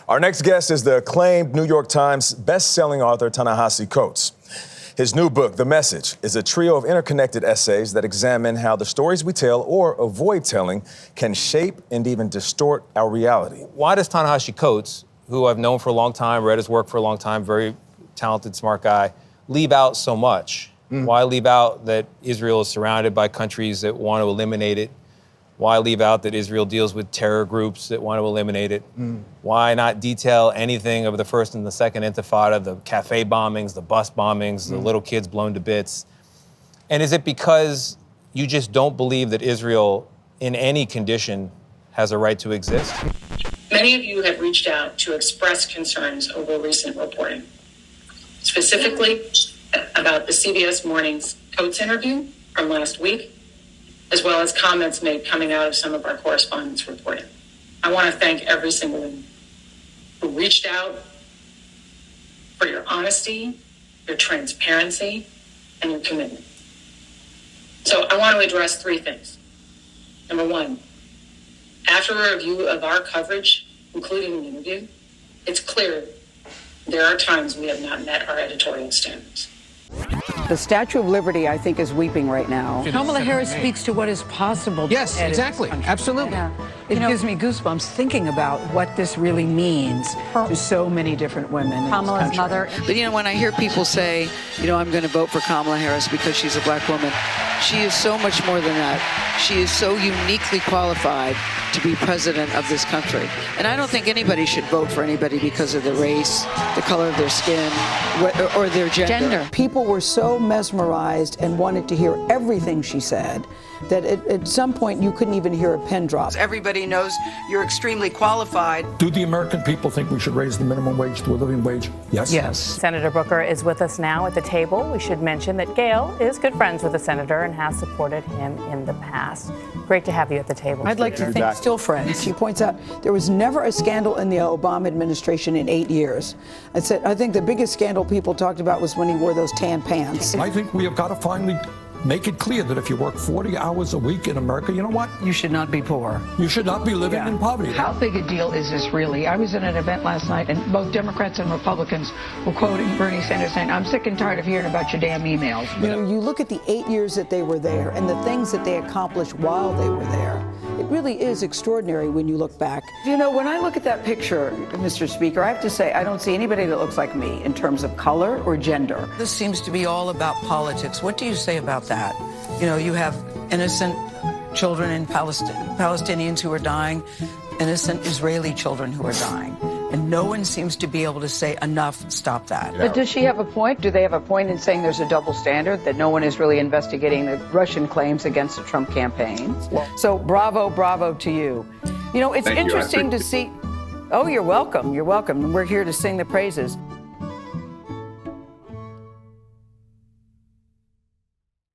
Our next guest is the acclaimed New York Times best-selling author Ta-Nehisi Coates. His new book, The Message, is a trio of interconnected essays that examine how the stories we tell or avoid telling can shape and even distort our reality. Why does Ta-Nehisi Coates, who I've known for a long time, read his work for a long time, very talented, smart guy, leave out so much? Why leave out that Israel is surrounded by countries that want to eliminate it? Why leave out that Israel deals with terror groups that want to eliminate it? Why not detail anything of the first and the second intifada, the cafe bombings, the bus bombings, the little kids blown to bits? And is it because you just don't believe that Israel, in any condition, has a right to exist? Many of you have reached out to express concerns over recent reporting, specifically about the CBS Morning's Coates interview from last week, as well as comments made coming out of some of our correspondents' reporting. I want to thank every single one who reached out for your honesty, your transparency, and your commitment. So I want to address three things. Number one, after a review of our coverage, including the interview, it's clear there are times we have not met our editorial standards. The Statue of Liberty, I think, is weeping right now. Kamala Harris speaks to what is possible. Yes, exactly. Absolutely. Yeah. It gives me goosebumps thinking about what this really means to so many different women. Kamala's mother. But, when I hear people say, I'm going to vote for Kamala Harris because she's a black woman, she is so much more than that. She is so uniquely qualified to be president of this country. And I don't think anybody should vote for anybody because of their race, the color of their skin, or their gender. People were so mesmerized and wanted to hear everything she said that at some point you couldn't even hear a pin drop. Everybody knows you're extremely qualified. Do the American people think we should raise the minimum wage to a living wage? Yes. Yes. Senator Booker is with us now at the table. We should mention that Gayle is good friends with the senator and has supported him in the past. Great to have you at the table. I'd like to think still friends. She points out there was never a scandal in the Obama administration in 8 years. I think the biggest scandal people talked about was when he wore those tan pants. I think we have got to finally make it clear that if you work 40 hours a week in America, you know what? You should not be poor. You should not be living in poverty. How big a deal is this really? I was at an event last night, and both Democrats and Republicans were quoting Bernie Sanders saying, I'm sick and tired of hearing about your damn emails. You look at the 8 years that they were there and the things that they accomplished while they were there. It really is extraordinary when you look back. When I look at that picture, Mr. Speaker, I have to say I don't see anybody that looks like me in terms of color or gender. This seems to be all about politics. What do you say about that? You have innocent children in Palestinians who are dying, innocent Israeli children who are dying. And no one seems to be able to say enough, stop that. But does she have a point? Do they have a point in saying there's a double standard, that no one is really investigating the Russian claims against the Trump campaign? So bravo to you. It's interesting to see. Oh, you're welcome. You're welcome. We're here to sing the praises.